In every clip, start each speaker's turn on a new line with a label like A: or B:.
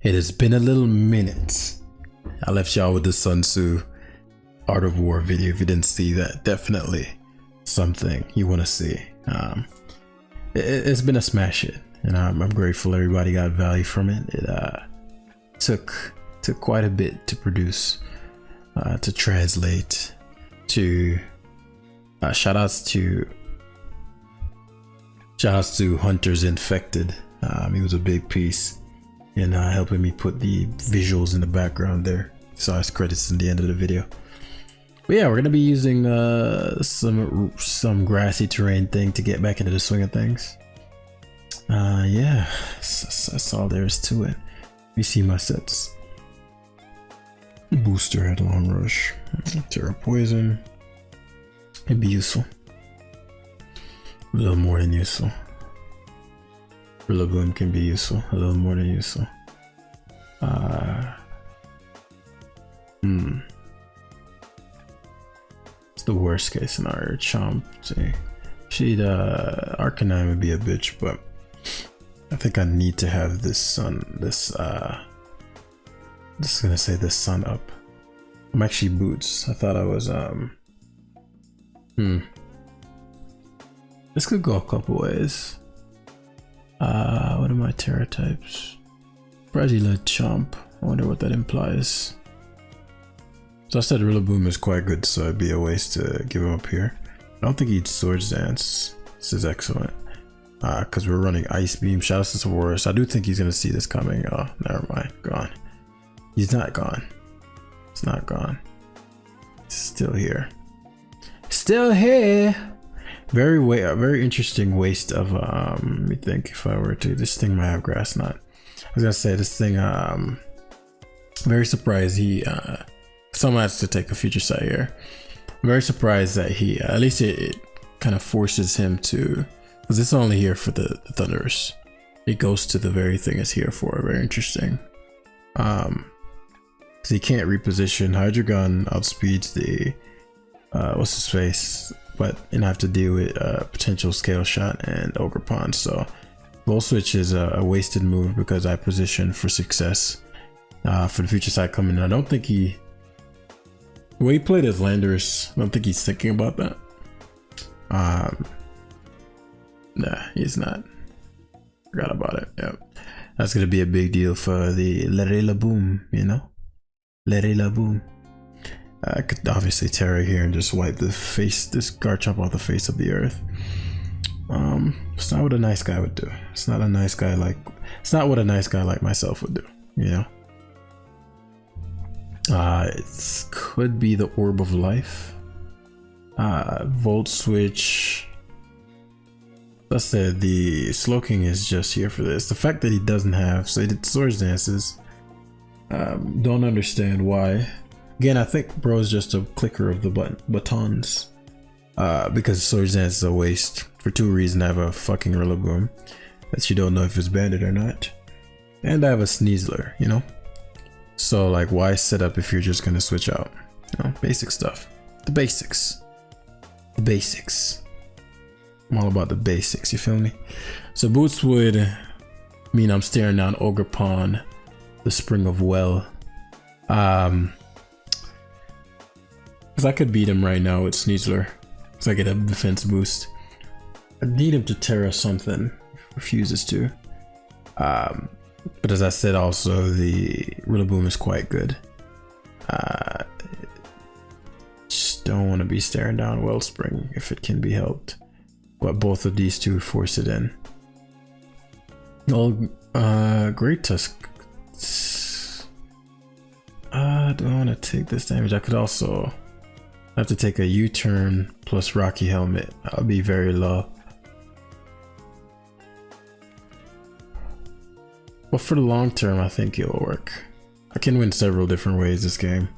A: It has been a little minute. I left y'all with the Sun Tzu Art of War video. If you didn't see that, definitely something you want to see. It's been a smash hit, and I'm grateful everybody got value from it. It took quite a bit to produce, to translate, to shoutouts to Hunters Infected. He was a big piece in helping me put the visuals in the background there. Saw his credits in the end of the video. But yeah, we're gonna be using some grassy terrain thing to get back into the swing of things. Yeah, that's all there is to it. You see my sets. Booster, Headlong Rush, Terra Poison. It'd be useful. A little more than useful. Rillaboom can be useful. A little more than useful. It's the worst case scenario. Chomp. She'd Arcanine would be a bitch, but I think I need to have this sun. This is gonna say this sun up. I'm actually Boots. I thought I was This could go a couple ways. What are my Terra types? Brazila Chomp. I wonder what that implies. So I said Rillaboom is quite good, so it'd be a waste to give him up here. I don't think he'd Swords Dance. This is excellent. Because we're running Ice Beam. Shout out to Saurus. I do think he's gonna see this coming. Oh, never mind. Gone. He's not gone. It's not gone. It's still here. Still here. Very interesting waste of let me think. If I were to, this thing might have Grass Knot. I was gonna say this thing. Very surprised he. Someone has to take a future sight here. I'm very surprised that he. At least it kind of forces him to. Because it's only here for the Thunders. It goes to the very thing it's here for. Very interesting. Because he can't reposition. Hydreigon outspeeds the what's his face, but and I have to deal with potential Scale Shot and Ogerpon. So Volt Switch is a wasted move because I position for success for the future side coming in. I don't think he. The way he played as Landorus, I don't think he's thinking about that. Nah, he's not. Forgot about it. Yep. That's gonna be a big deal for the Rillaboom, you know? Rillaboom. I could obviously Terra here and just wipe this Garchomp off the face of the earth. It's not what a nice guy would do. It's not what a nice guy like myself would do, you know? It could be the Orb of Life. Volt Switch. Let's say the Slowking is just here for this. The fact that he doesn't have, so he did Swords Dances. Don't understand why. Again, I think bro's just a clicker of the buttons. Because Swords Dance is a waste for two reasons. I have a fucking Rillaboom that you don't know if it's banded or not, and I have a Sneasler, you know. So like, why set up if you're just gonna switch out? You know, basic stuff. The basics. The basics. I'm all about the basics, you feel me? So Boots would mean I'm staring down Ogerpon, the Spring of Well. Because I could beat him right now with Sneasler. Because I get a defense boost. I need him to Terra something. Refuses to. But as I said, also the Rillaboom is quite good. Just don't want to be staring down Wellspring if it can be helped. But both of these two force it in. Oh, Great Tusk. Do I want to take this damage? I could also have to take a U-turn plus Rocky Helmet. I'll be very low. But for the long term, I think it'll work. I can win several different ways this game.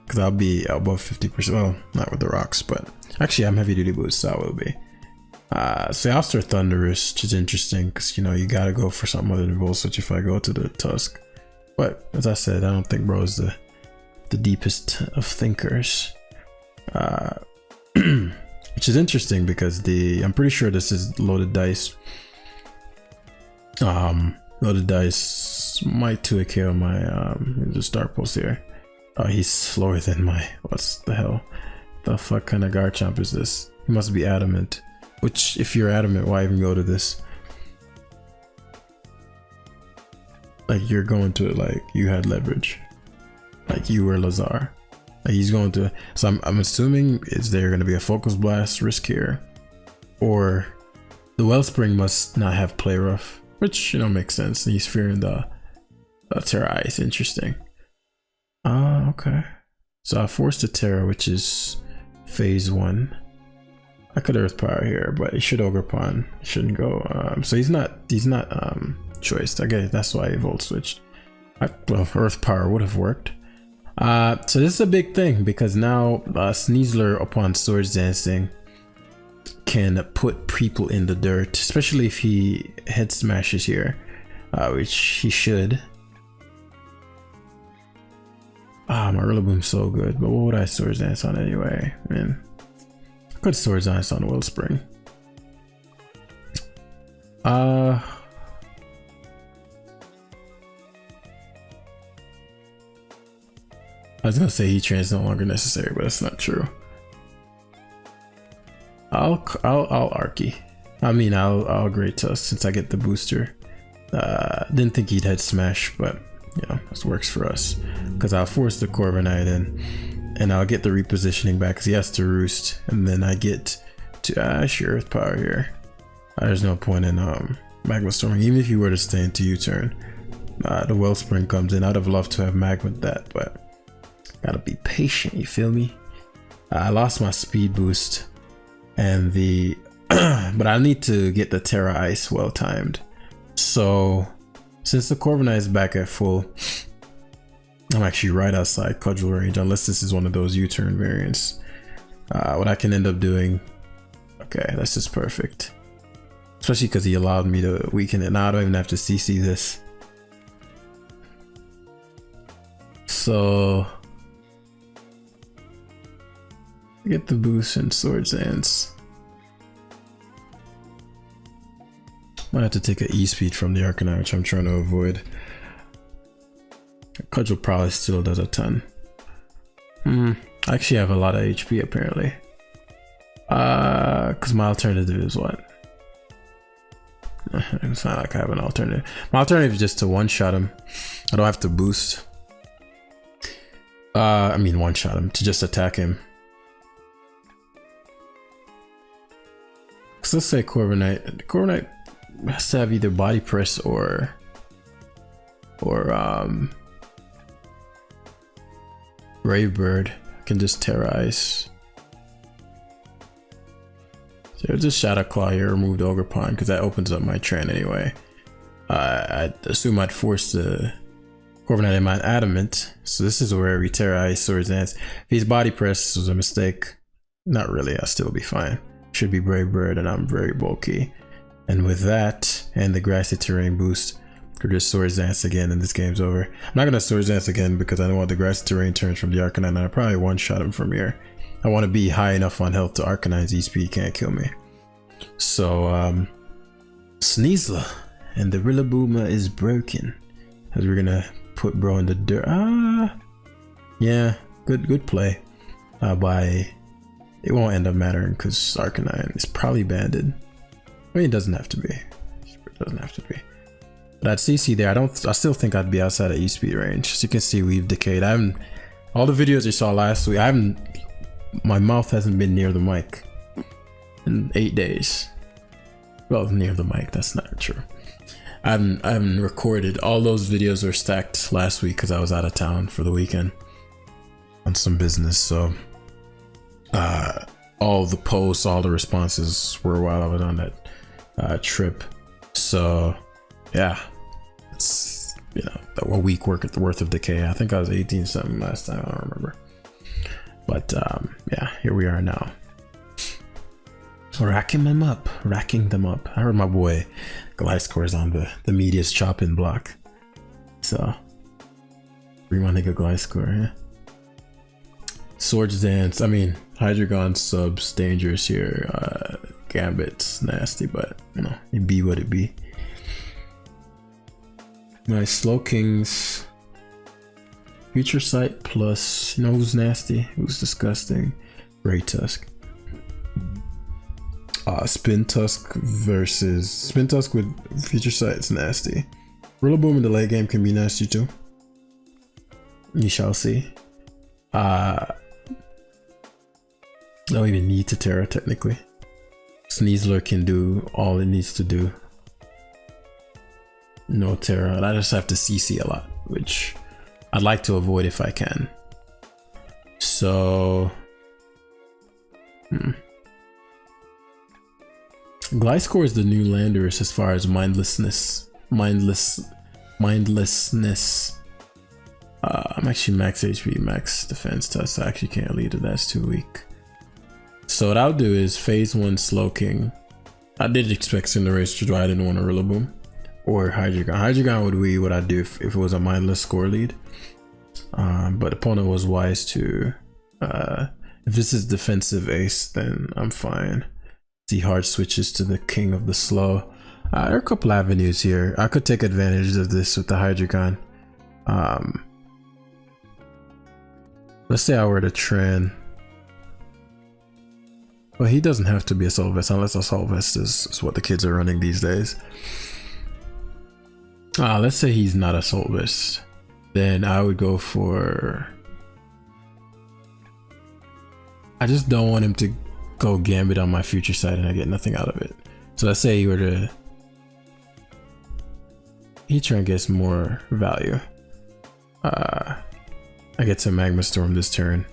A: Because I'll be above 50%. Well, not with the rocks, but actually I'm heavy duty boost, so I will be. So I'll start Thunderous, which is interesting because you know you gotta go for something other than Volt Switch if I go to the Tusk. But as I said, I don't think bro is the deepest of thinkers. Which is interesting because I'm pretty sure this is loaded dice. Loaded dice might 2 KO my just Dark Pulse here. Oh, he's slower than my, what's the hell? The fuck kind of Garchomp is this? He must be adamant. Which, if you're adamant, why even go to this? Like, you're going to it like you had leverage. Like you were Lazar. Like he's going to, so I'm assuming is there going to be a Focus Blast risk here? Or the Wellspring must not have Play Rough, which, you know, makes sense. He's fearing the Terra Ice. Interesting. Okay. So I forced the Terra, which is phase 1. I could Earth Power here, but he should Ogerpon. He shouldn't go. So he's not choiced. Okay, that's why he Volt Switched. Well, Earth Power would have worked. So this is a big thing because now Sneasler upon Swords Dancing can put people in the dirt, especially if he head smashes here, which he should. My Rillaboom's so good, but what would I Swords Dance on anyway? Man, I could Swords Dance on Wellspring. I was gonna say Heat Train is no longer necessary, but that's not true. I'll Arky. I mean, I'll Great Tusk since I get the booster. Didn't think he'd head smash, but you know, this works for us because I'll force the Corviknight in, and I'll get the repositioning back because he has to roost, and then I get to sure Earth Power here. There's no point in Magma Storming, even if you were to stay into U-turn. The Wellspring comes in. I'd have loved to have Magma that, but gotta be patient. You feel me? I lost my speed boost, and the but I need to get the Terra Ice well timed. So since the Corviknight is back at full, I'm actually right outside Cudgel range, unless this is one of those U-turn variants. What I can end up doing, okay, this is perfect. Especially because he allowed me to weaken it. Now I don't even have to CC this. So get the boost and Swords Dance. Might have to take an E-Speed from the Arcanine, which I'm trying to avoid. Cudgel probably still does a ton. I actually have a lot of HP apparently. Because my alternative is what? It's not like I have an alternative. My alternative is just to one-shot him. I don't have to boost. I mean one-shot him, to just attack him. So let's say Corviknight. Corviknight has to have either Body Press or Brave Bird. I can just Terra Ice. So just Shadow Claw here, remove the Ogerpon because that opens up my trend anyway. I assume I'd force the Corviknight in my Adamant. So this is where we Terra Ice, Swords Dance. If he's Body Press, was a mistake. Not really, I'll still be fine. Should be Brave Bird, and I'm very bulky. And with that and the Grassy Terrain boost, could just Swords Dance again and this game's over. I'm not gonna Swords Dance again because I don't want the Grassy Terrain turns from the Arcanine, and I probably one-shot him from here. I want to be high enough on health to Arcanine's E-Speed can't kill me. So Sneasler and the Rillaboom is broken. As we're gonna put bro in the dirt. Yeah, good play. By it won't end up mattering because Arcanine is probably banded. I mean, it doesn't have to be. It doesn't have to be. But at CC there, I still think I'd be outside of E-Speed range. As you can see, we've decayed. All the videos you saw last week, my mouth hasn't been near the mic in 8 days. Well, near the mic, that's not true. I haven't recorded. All those videos were stacked last week because I was out of town for the weekend on some business. So all the posts, all the responses were while I was on that trip. So yeah, it's, you know, a week worth of decay. I think I was 18 something last time, I don't remember. But yeah, here we are now. Racking them up. I heard my boy Gliscor's on the media's chopping block. So bring my nigga Gliscor, yeah. Swords Dance, I mean Hydreigon subs dangerous here. Gambit's nasty, but you know, it be what it be. My Slow Kings. Future Sight plus, you know who's nasty? Who's disgusting? Great Tusk. Spin Tusk versus Spin Tusk with Future Sight is nasty. Rillaboom in the late game can be nasty too. You shall see. Don't even need to Terra technically. Sneasler can do all it needs to do. No Terra, and I just have to CC a lot, which I'd like to avoid if I can. So, Gliscor is the new Landorus as far as mindlessness. I'm actually max HP, max defense test. I actually can't lead it. That's too weak. So what I'll do is phase 1 Slow King. I did expect Cinderace to draw. I didn't want a Rillaboom or Hydreigon. Hydreigon would be what I'd do if it was a mindless score lead. But opponent was wise to, if this is defensive ace, then I'm fine. See hard switches to the king of the slow. There are a couple avenues here. I could take advantage of this with the Hydreigon. Let's say I were to Tran. Well, he doesn't have to be Assault Vest unless Assault Vest is what the kids are running these days. Let's say he's not Assault Vest. Then I would go for... I just don't want him to go Gambit on my Future Sight and I get nothing out of it. So let's say he were to... Heatran gets more value. I get to Magma Storm this turn.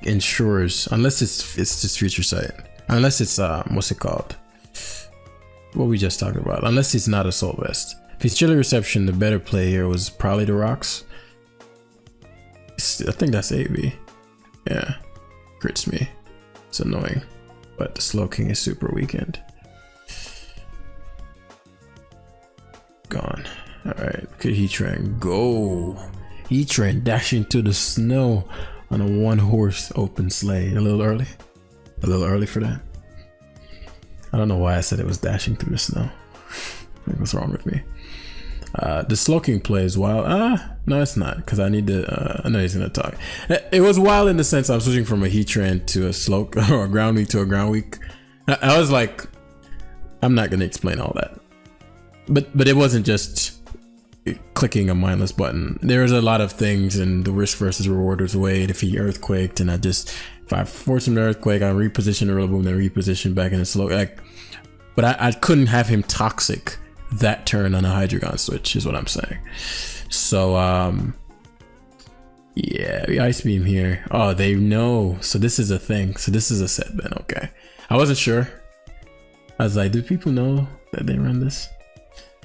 A: Ensures, unless it's just Future Sight. Unless it's, what's it called? What we just talked about. Unless it's not Assault Vest. If it's Chilly Reception, the better play here was probably the Rocks. I think that's AV. Yeah, crits me. It's annoying, but the Slow King is super weakened. Gone. All right, could Heatran go? Heatran dashing to the snow on a 1-horse open sleigh. A little early for that. I don't know why I said it was dashing through the snow. I think what's wrong with me? The Slow King play is wild. No, it's not, because I need to. I know he's gonna talk. It was wild in the sense I'm switching from a Heatran to a Slow or a Ground Weak to a Ground Weak. I was like, I'm not gonna explain all that, but it wasn't just clicking a mindless button. There's a lot of things, and the risk versus reward was weighed. If he Earthquaked, and if I force him to Earthquake, I reposition the Rillaboom, then reposition back in the Slow. But I couldn't have him toxic that turn on a Hydreigon switch, is what I'm saying. So yeah, the Ice Beam here. Oh, they know. So this is a thing. So this is a set then. Okay, I wasn't sure. I was like, do people know that they run this?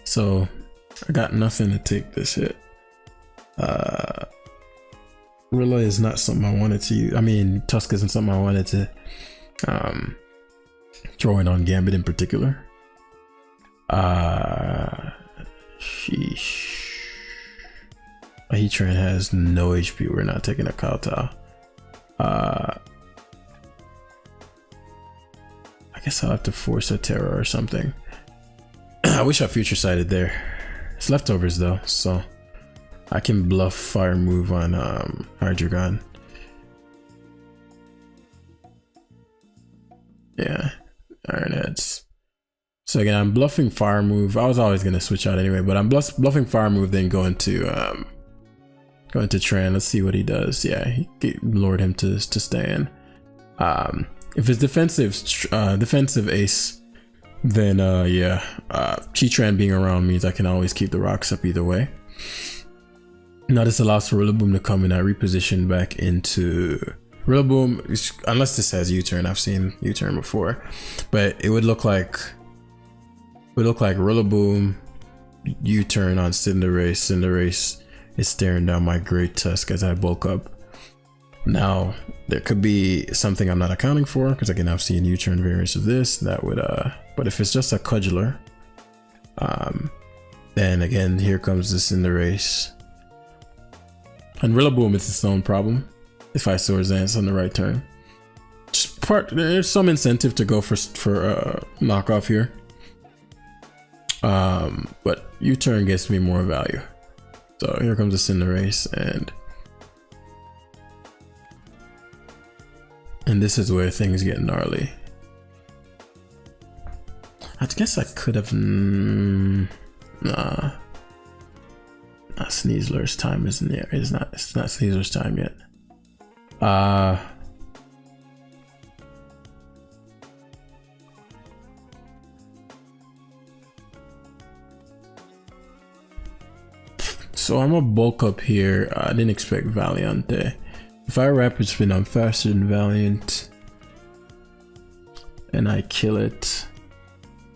A: So I got nothing to take this hit. Rilla is not something I wanted to use. I mean, Tusk isn't something I wanted to throw in on Gambit in particular. Sheesh. Heatran has no HP. We're not taking a Kowtow. I guess I'll have to force a Terra or something. I wish I Future Sighted there. It's leftovers though, so I can bluff Fire Move on Hydreigon. Yeah, Iron Heads. So again, I'm bluffing Fire Move. I was always gonna switch out anyway, but I'm bluffing Fire Move, then going to Tran. Let's see what he does. Yeah, he lured him to stay in. If it's defensive ace, then yeah, Heatran being around means I can always keep the rocks up either way. Now this allows for Rillaboom to come in. I reposition back into Rillaboom, unless this has U-turn. I've seen U-turn before, but it would look like Rillaboom, U-turn on Cinderace. Cinderace is staring down my Great Tusk as I bulk up. Now there could be something I'm not accounting for, because again I've seen U-turn variants of this that would but if it's just a Cudgeler, then again here comes the Cinderace, and Rillaboom is its own problem if I Swords Dance on the right turn. There's some incentive to go for knockoff here, but U-turn gets me more value. So here comes the Cinderace, and this is where things get gnarly. I guess I could have. Nah. Sneasler's time isn't there. It's not Sneasler's time yet. So I'm gonna bulk up here. I didn't expect Valiant there. If I Rapid Spin, I'm faster than Valiant, and I kill it.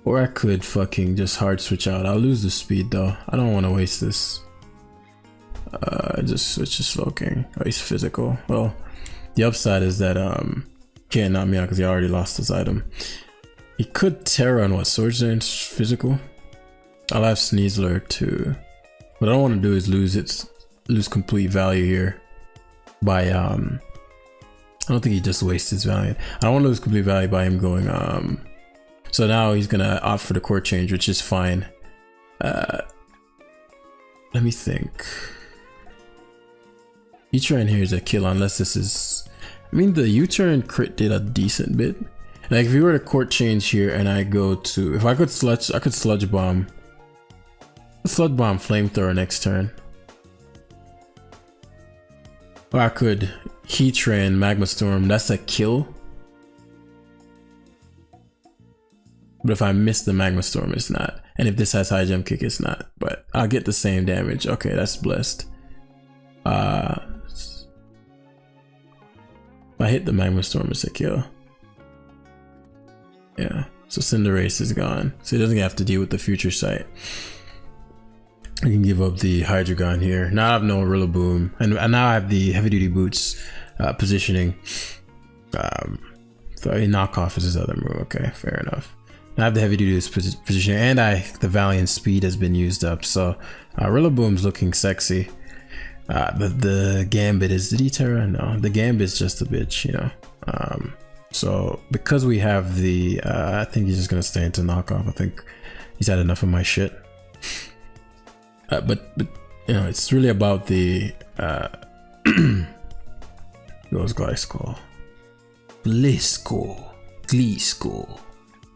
A: Or I could fucking just hard switch out. I'll lose the speed though. I don't want to waste this. Just switch to Slowking. Oh, he's physical. Well, the upside is that can't knock me out because he already lost his item. He could Terra on what? Swords Dance physical. I'll have Sneasler too. What I don't want to do is lose complete value here by I don't think he just wastes his value. I don't want to lose complete value by him going so now he's gonna opt for the court change, which is fine. Let me think. U-turn here is a kill unless this is, I mean the U-turn crit did a decent bit. Like if you were to court change here and I go to, if I could sludge bomb flamethrower next turn. Or I could Heatran Magma Storm, that's a kill. But if I miss the Magma Storm, it's not. And if this has high jump kick, it's not. But I'll get the same damage. Okay, that's blessed. If I hit the Magma Storm, it's a kill. Yeah, so Cinderace is gone. So he doesn't have to deal with the future sight. I can give up the Hydreigon here. Now I have no Rillaboom. And now I have the Heavy Duty Boots positioning. So he knockoff is his other move. Okay, fair enough. I have the Heavy Duty positioning, and the Valiant speed has been used up. So Rillaboom's looking sexy. The Gambit is, did he Terra? No, the Gambit's just a bitch, you know. So because we have the, I think he's just gonna stay into knockoff. I think he's had enough of my shit. But you know, it's really about the goes Gliscor.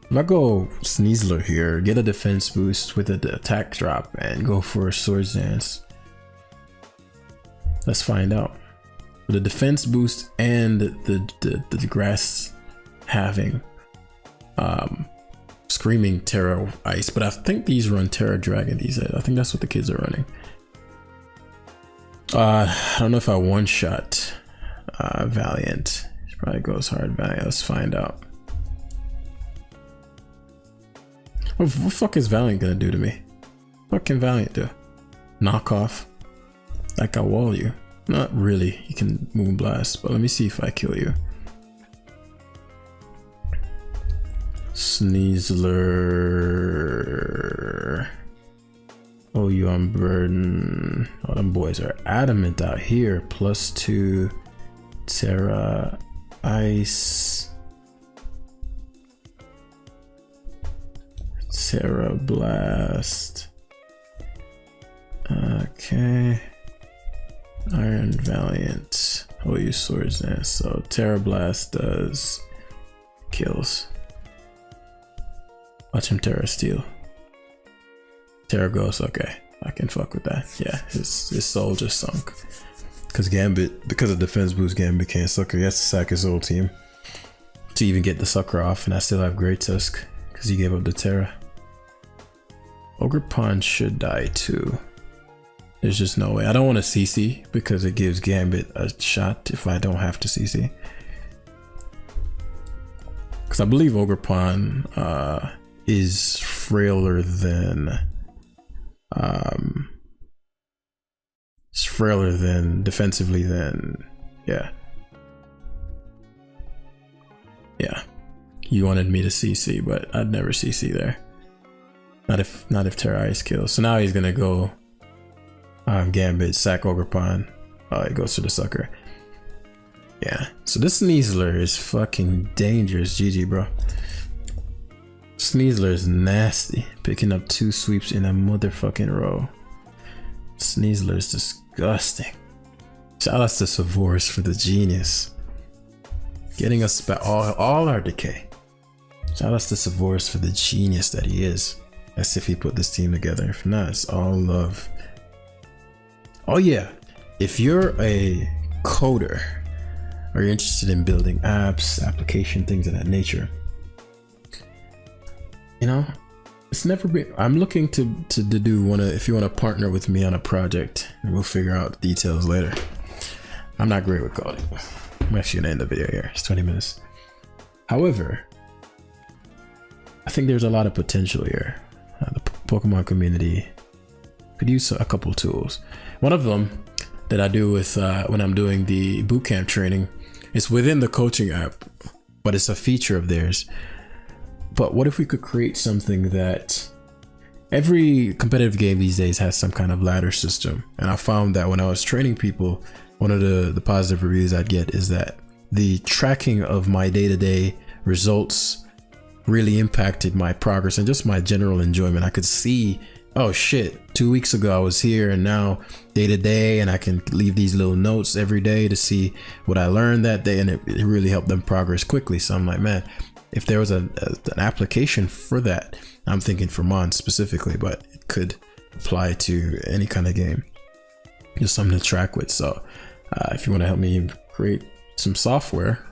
A: If I go Sneasler here, get a defense boost with the attack drop and go for a Swords Dance. Let's find out. The defense boost and the grass having Screaming Terra Ice, but I think these run Terra Dragon these days. I think that's what the kids are running. I don't know if I one-shot Valiant. It probably goes hard Valiant. Let's find out. What the fuck is Valiant gonna do to me? What can Valiant do? Knock off? Like I wall you? Not really. You can Moonblast, but let me see if I kill you. Sneasler. Oh, you on burden. Oh, them boys are adamant out here. +2 Terra Ice. Terra Blast. Okay. Iron Valiant. Oh, you Swords Dance. So Terra Blast does kills. Watch him Terra Steel. Terra Ghost. Okay, I can fuck with that. Yeah, his soul just sunk. Because Gambit, because of defense boost, Gambit can't sucker. He has to sack his whole team to even get the sucker off, and I still have Great Tusk because he gave up the Terra. Ogerpon should die too. There's just no way. I don't want to CC because it gives Gambit a shot if I don't have to CC. Because I believe Ogerpon is frailer than defensively than yeah. You wanted me to CC, but I'd never CC there. Not if Terra Ice kills. So now he's gonna go Gambit, sack Ogerpon. Oh, it goes to the sucker. Yeah. So this Sneasler is fucking dangerous. GG, bro. Sneasler is nasty. Picking up 2 sweeps in a motherfucking row. Sneasler is disgusting. Shout out to Savorus for the genius. Getting us back all our decay. Shout out to Savorus for the genius that he is. As if he put this team together. If not, it's all love. Oh yeah, if you're a coder or you're interested in building apps, application, things of that nature, you know, it's never been, I'm looking to do if you want to partner with me on a project, and we'll figure out details later. I'm not great with coding. I'm actually gonna end the video here. It's 20 minutes. However, I think there's a lot of potential here. The Pokemon community could use a couple tools. One of them that I do with when I'm doing the bootcamp training is within the coaching app, but it's a feature of theirs. But what if we could create something that every competitive game these days has some kind of ladder system? And I found that when I was training people, one of the positive reviews I'd get is that the tracking of my day-to-day results really impacted my progress and just my general enjoyment. I could see, oh shit, 2 weeks ago I was here and now day to day, and I can leave these little notes every day to see what I learned that day, and it really helped them progress quickly. So I'm like, man, if there was an application for that, I'm thinking for Mon specifically, but it could apply to any kind of game. Just something to track with. So if you want to help me create some software,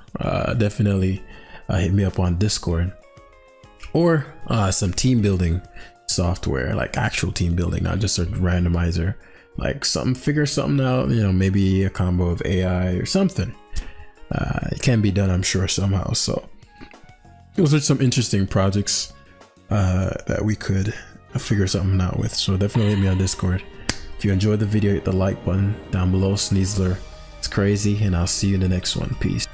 A: definitely hit me up on Discord. Or some team building software, like actual team building, not just a randomizer, like figure something out, you know, maybe a combo of AI or something. It can be done, I'm sure, somehow. So those are some interesting projects that we could figure something out with. So definitely hit me on Discord. If you enjoyed the video, hit the like button down below. Sneasler, it's crazy, and I'll see you in the next one. Peace.